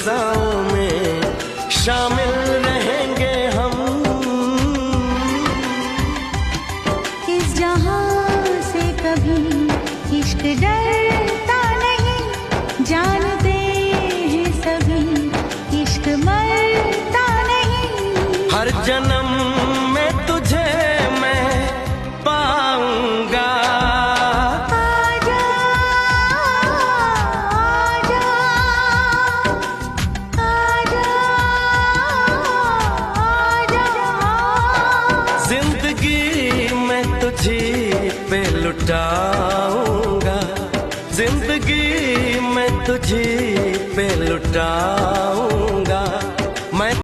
फिजाओं में शामिल रहेंगे हम। इस जहां से कभी इश्क डरता नहीं, जानते हैं सभी इश्क मरता नहीं। हर जन्म में तुझे मैं पाऊंगा। आजा आजा आजा आजा, जिंदगी मैं तुझे पे लुटाऊंगा, जिंदगी मैं तुझे पे लुटाऊंगा।